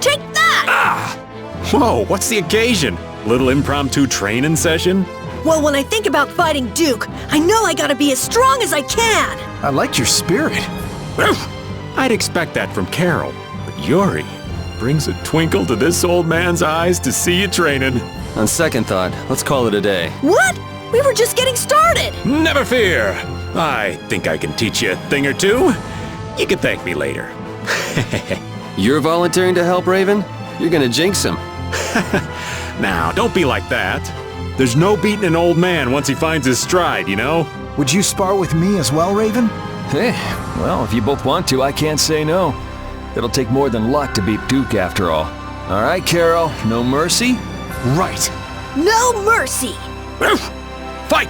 Take that! Whoa, what's the occasion? Little impromptu training session? Well, when I think about fighting Duke, I know I gotta be as strong as I can! I like your spirit. I'd expect that from Carol, but Yuri brings a twinkle to this old man's eyes to see you training. On second thought, let's call it a day. What? We were just getting started! Never fear! I think I can teach you a thing or two. You can thank me later. You're volunteering to help, Raven? You're gonna jinx him. Now, don't be like that. There's no beating an old man once he finds his stride, you know? Would you spar with me as well, Raven? Hey, well, if you both want to, I can't say no. It'll take more than luck to beat Duke after all. All right, Carol, no mercy? Right. No mercy! Fight!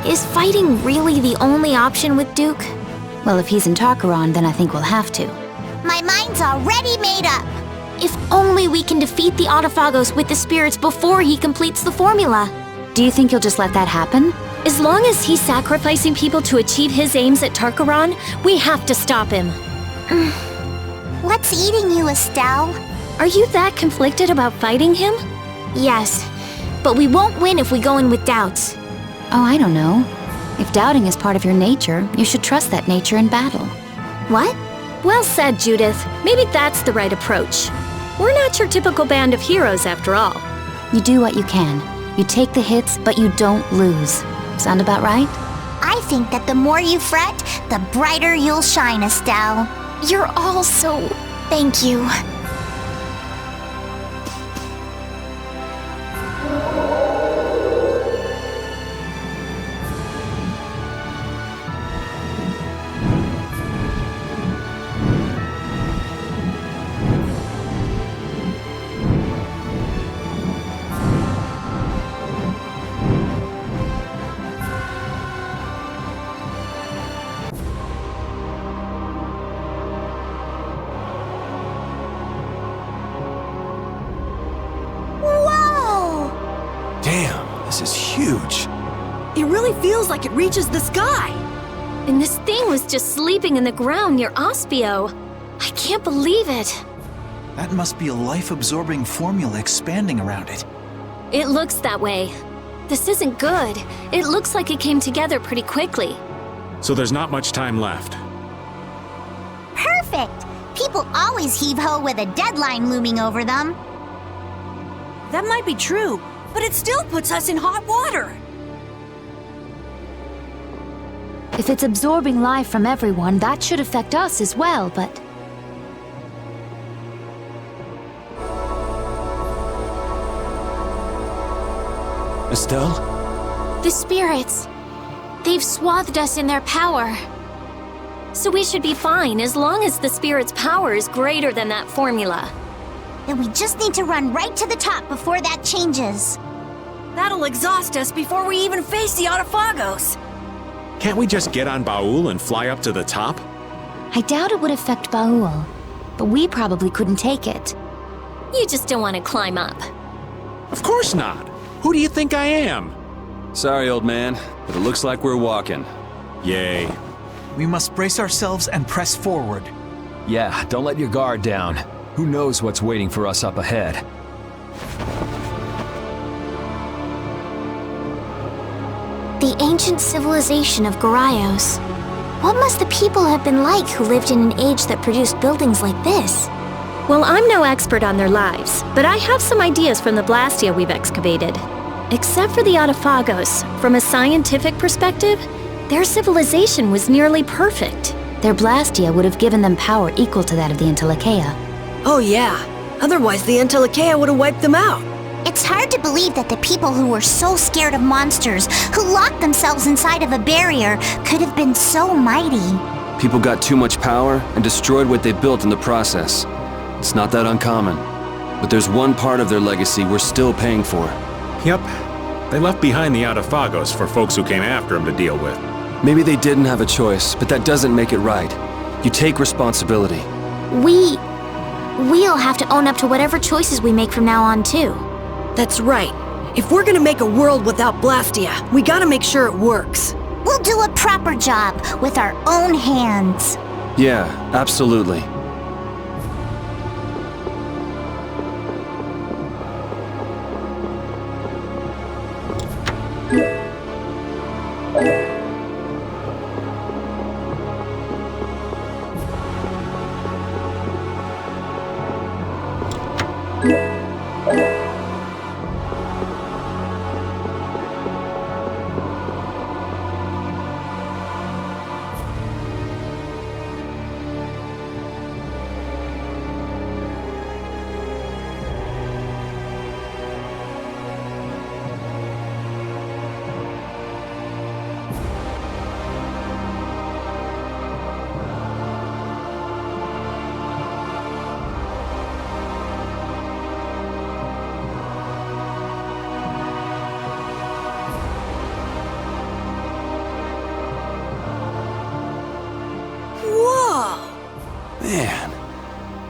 Is fighting really the only option with Duke? Well, if he's in Tarkaron, then I think we'll have to. My mind's already made up. If only we can defeat the Autophagos with the spirits before he completes the formula. Do you think you'll just let that happen? As long as he's sacrificing people to achieve his aims at Tarkaron, we have to stop him. What's eating you, Estelle? Are you that conflicted about fighting him? Yes, but we won't win if we go in with doubts. Oh, I don't know. If doubting is part of your nature, you should trust that nature in battle. What? Well said, Judith. Maybe that's the right approach. We're not your typical band of heroes, after all. You do what you can. You take the hits, but you don't lose. Sound about right? I think that the more you fret, the brighter you'll shine, Estelle. You're all so... Thank you. Damn, this is huge. It really feels like it reaches the sky. And this thing was just sleeping in the ground near Ospio. I can't believe it. That must be a life-absorbing formula expanding around it. It looks that way. This isn't good. It looks like it came together pretty quickly. So there's not much time left. Perfect! People always heave-ho with a deadline looming over them. That might be true, but it still puts us in hot water. If it's absorbing life from everyone, that should affect us as well, but... Estelle? The spirits. They've swathed us in their power. So we should be fine as long as the spirit's power is greater than that formula. Then we just need to run right to the top before that changes. That'll exhaust us before we even face the Autophagos. Can't we just get on Baul and fly up to the top? I doubt it would affect Baul, but we probably couldn't take it. You just don't want to climb up. Of course not. Who do you think I am? Sorry, old man, but it looks like we're walking. Yay. We must brace ourselves and press forward. Yeah, don't let your guard down. Who knows what's waiting for us up ahead? The ancient civilization of Garaios. What must the people have been like who lived in an age that produced buildings like this? Well, I'm no expert on their lives, but I have some ideas from the blastia we've excavated. Except for the Autophagos, from a scientific perspective, their civilization was nearly perfect. Their blastia would have given them power equal to that of the Entelecheia. Oh yeah, otherwise the Entelecheia would have wiped them out. It's hard to believe that the people who were so scared of monsters, who locked themselves inside of a barrier, could have been so mighty. People got too much power and destroyed what they built in the process. It's not that uncommon. But there's one part of their legacy we're still paying for. Yep. They left behind the Autophagos for folks who came after them to deal with. Maybe they didn't have a choice, but that doesn't make it right. You take responsibility. We'll have to own up to whatever choices we make from now on, too. That's right. If we're gonna make a world without blastia, we gotta make sure it works. We'll do a proper job with our own hands. Yeah, absolutely. Man,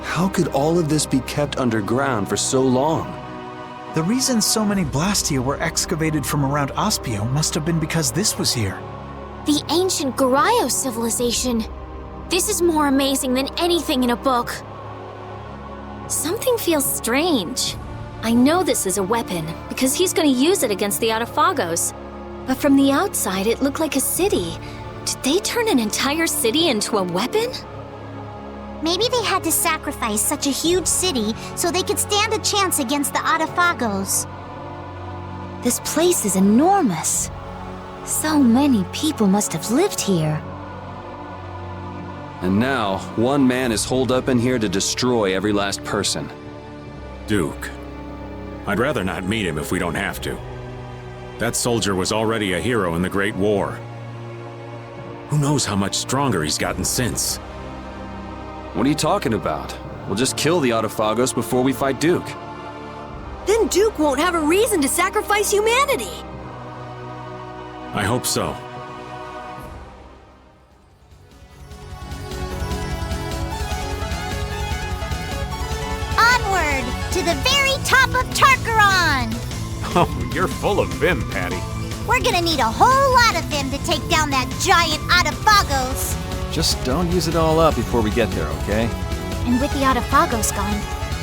how could all of this be kept underground for so long? The reason so many blastia were excavated from around Aspio must have been because this was here. The ancient Goryeo civilization. This is more amazing than anything in a book. Something feels strange. I know this is a weapon, because he's gonna use it against the Autophagos. But from the outside, it looked like a city. Did they turn an entire city into a weapon? Maybe they had to sacrifice such a huge city so they could stand a chance against the Autophagos. This place is enormous. So many people must have lived here. And now, one man is holed up in here to destroy every last person. Duke. I'd rather not meet him if we don't have to. That soldier was already a hero in the Great War. Who knows how much stronger he's gotten since? What are you talking about? We'll just kill the Autophagos before we fight Duke. Then Duke won't have a reason to sacrifice humanity. I hope so. Onward to the very top of Tarkaron! Oh, you're full of vim, Patty. We're gonna need a whole lot of them to take down that giant Autophagos. Just don't use it all up before we get there, okay? And with the Autophagos gone,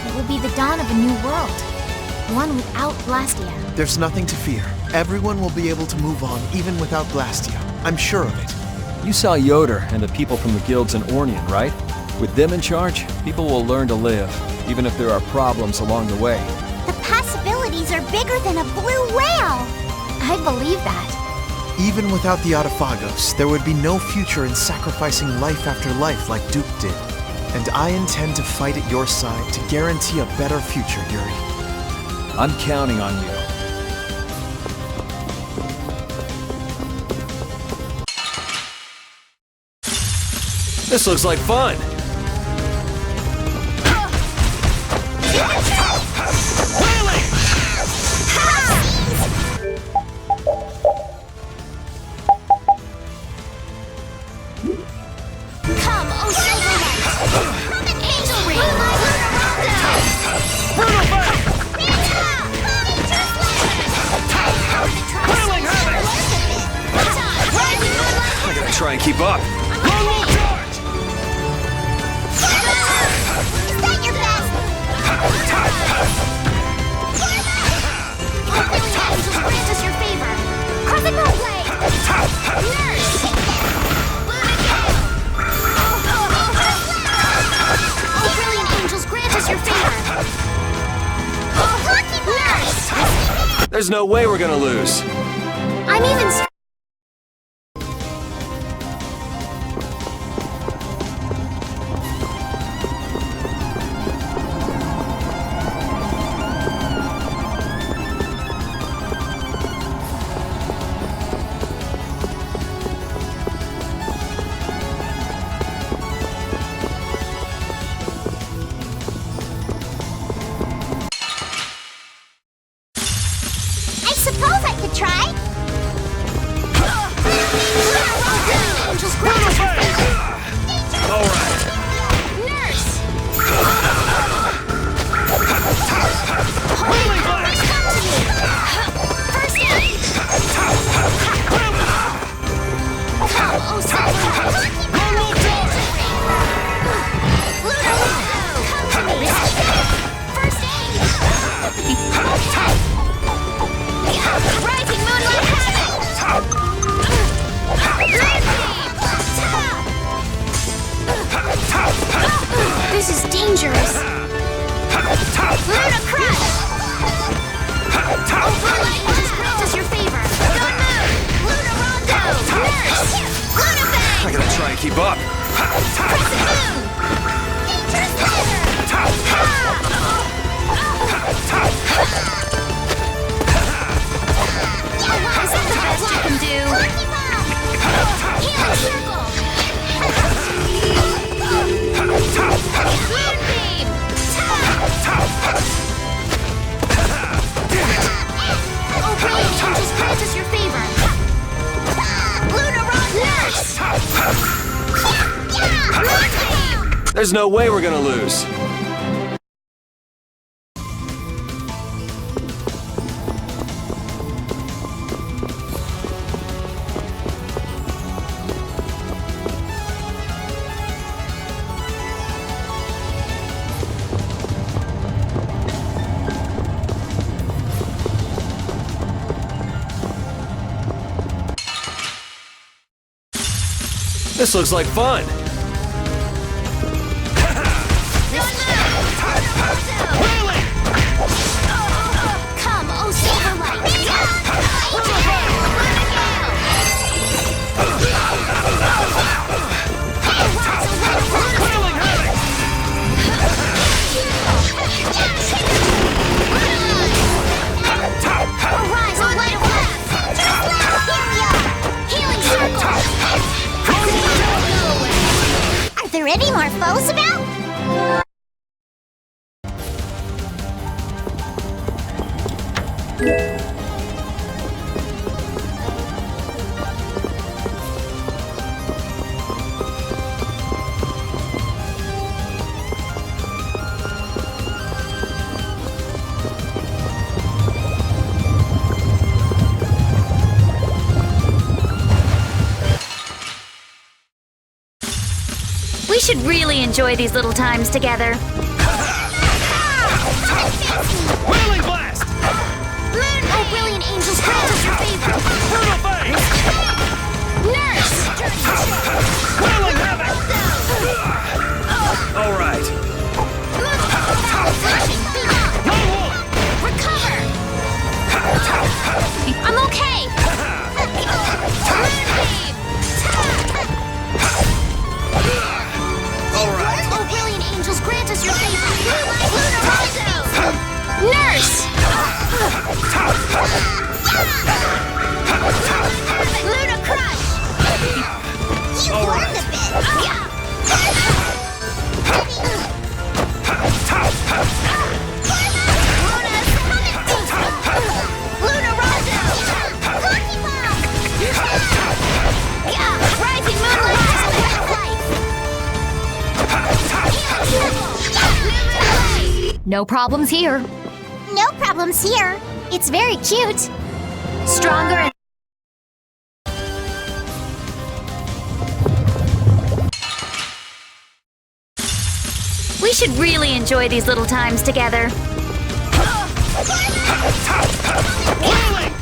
it will be the dawn of a new world. One without Blastia. There's nothing to fear. Everyone will be able to move on even without Blastia. I'm sure of it. You saw Yoder and the people from the guilds in Ornian, right? With them in charge, people will learn to live, even if there are problems along the way. The possibilities are bigger than a blue whale! I believe that. Even without the Autophagos, there would be no future in sacrificing life after life like Duke did. And I intend to fight at your side to guarantee a better future, Yuri. I'm counting on you. This looks like fun! Come, oh Silverhead! Come and Angel Ring! I gotta try and keep up. Is that your best? Oh, brilliant angels, grant us your favor! Cosmic Blade! Nurse! Oh, brilliant angels, grant us your favor! Oh, Rocky Nurse! There's no way we're gonna lose. I'm even I suppose I could try. Luna Crush! Overlay just grant us your favor. Don't move! Luna Rondo! Nurse! Luna Bang! I gotta try and keep up. Crescent Moon! Dangerous Laser! Is that the best you can do? Healing Circle! Moonbeam! Oh, brilliant angels, grant us your favor. Luna Rondo! Moonbeam! There's no way we're gonna lose. This looks like fun. Come, oh Silverlight! Arise, a light of wrath! Here we are! Healing Circle! Are there any more foes about? We should really enjoy these little times together. Wheeling blast! Oh, brilliant angels, grant us your favor! Brutal face! Nurse! Wheeling havoc! All right. Lone wolf! Recover! I'm okay! Moonbeam! All right. Oh, brilliant angels, grant us your favor! Luna Rondo! Nurse! Luna Crush! You learned a bit! Luna Rondo! Lucky Bomb! Rising Moonlight is a way of life! No problems here. No problems here. It's very cute. Stronger and We should really enjoy these little times together. Wheeling!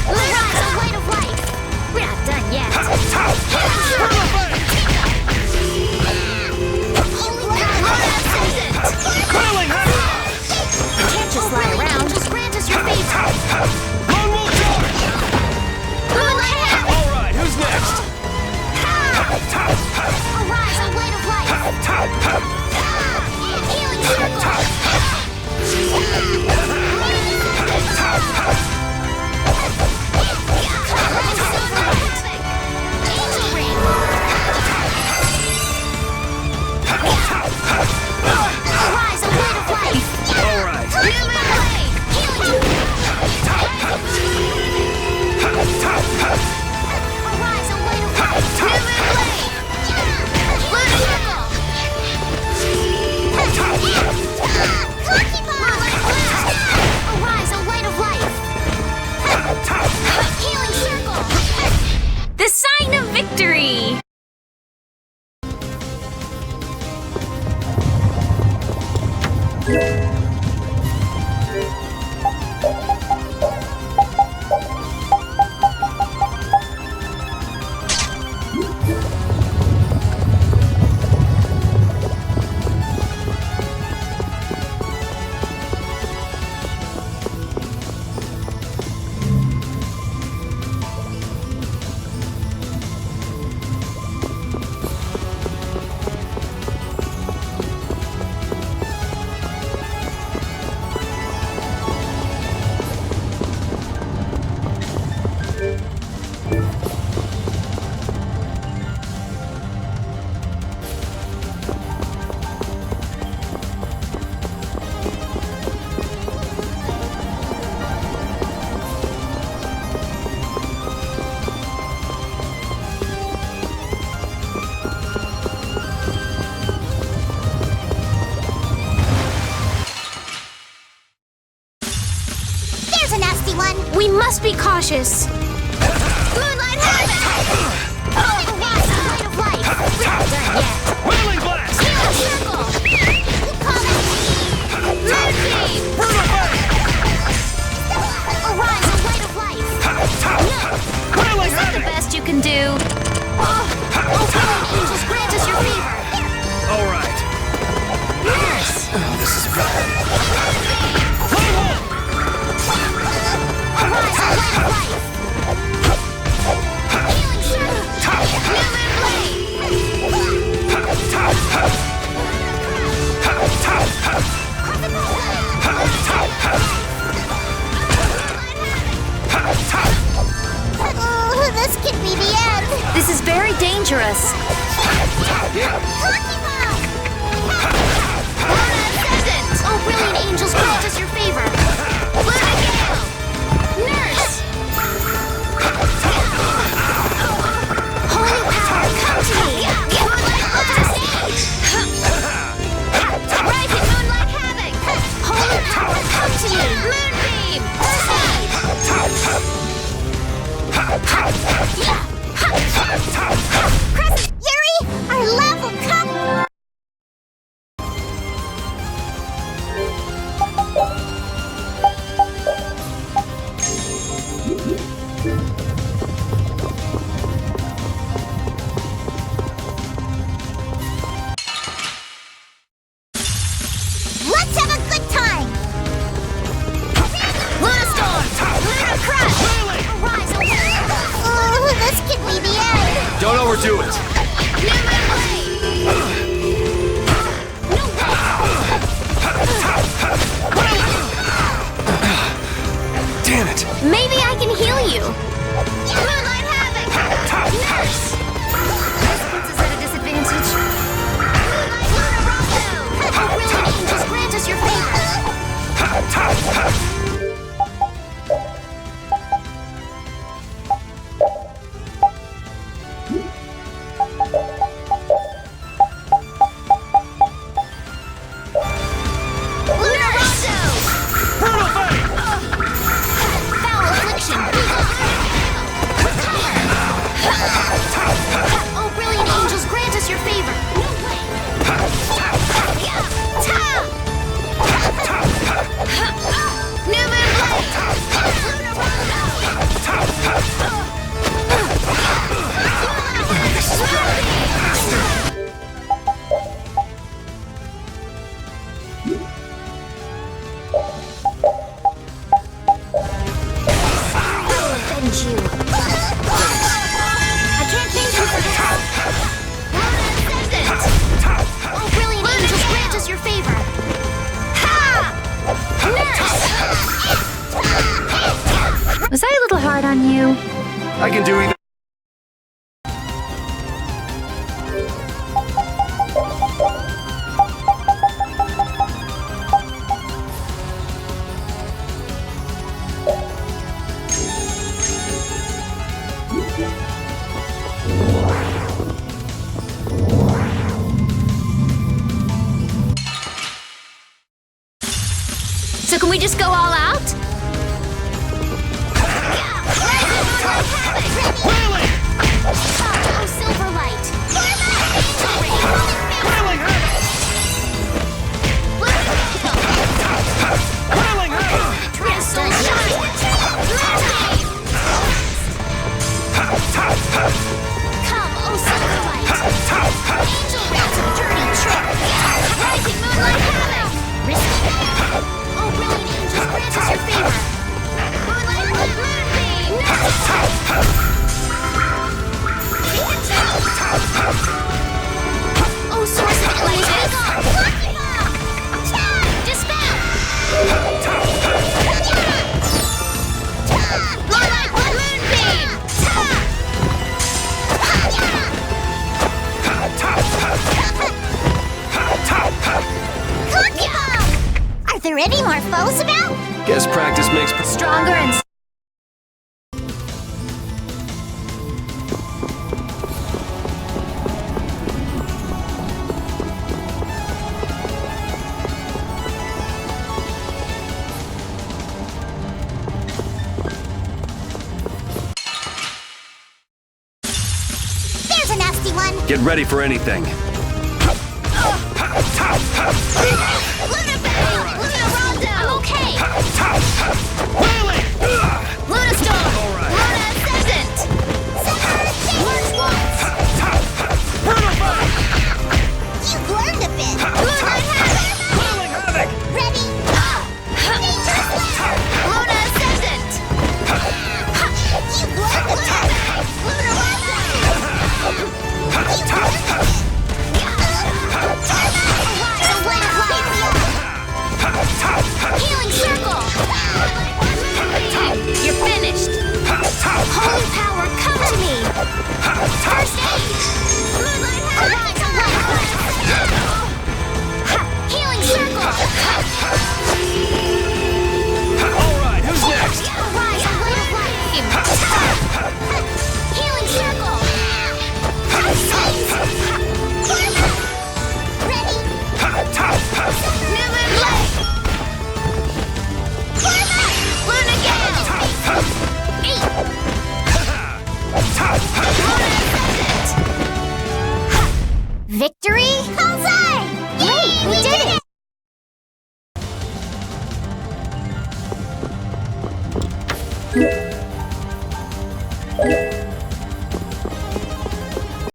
Arise, a light of life. We're not done yet. Wheeling havoc! Can't just lie around. Just grant us your favor. Lone wolf charge! All right, who's next? Arise, a light of life. Healing Circle. nasty one! We must be cautious. Moonlight Havoc! Oh, the rise of light of life! We're not done yet! Whirling blast! Healing circle! You call that Moonbeam! A rise of light of life! No! Whirling Is that the best you can do? Oh, fallen angels, grant us your favor! All right. Nurse! This is bad. A rise of light of life! Healing circle! Newman blade! Oh, this could be the end! This is very dangerous. Oh, brilliant angels, grant us your favor! Luna Gale! Nurse! Holy power, come to me! Moonlight blast! Rising Moonlight Havoc! Holy power, come to me! Moonbeam! Crescent! Yuri! Our love will come! Let's have a good time! Luna Storm! Luna Crush! Rise away! Oh, this could be the end! Don't overdo it. Newman Blade! No way! Damn it. Maybe I can heal you. Moonlight Havoc! Nurse! This puts us at a disadvantage. Moonlight Luna Rondo! Oh, brilliant angels, grant us your favor! Luna Rondo! Brutal Fate! Foul affliction! Oh, brilliant angels, grant us your favor! No way! Newman Blade! Luna Rondo! I'll avenge you! I can't thank you for this! Luna Ascendant! Oh, brilliant angels, grant us your favor! Ha! Nurse! Was I a little hard on you? I can do either. So can we just go all out? Whirling! Oh, Silverlight! Whirling Havoc! Whirling Havoc! Crystal Shine! Come, oh Silverlight! Angel Ransom Dirty Trick! Rising Moonlight Havoc! Oh, brilliant angels, grant us your favor! Moonlight Moonbeam! Oh, source of Atlantis! Dispel! Moonlight Moonbeam! Cookie Bomb! Are there any more foes about? Guess practice makes Stronger and Get ready for anything. Luna Bell! Luna Rondo! I'm okay! Luna Storm! Luna Ascendant! March once! You've learned a bit! Moonlight Havoc! Ready? Nature Slayer! Luna Ascendant! You've learned a bit! Luna Rondo! You've learned a bit! Healing circle! You're finished! Holy power, come to me! First aid! Moonlight Healing circle! Alright, who's next? Rise and light of life! Healing circle! Ready? New Moon Blade! Luna Gale! Luna Ascendant! Victory?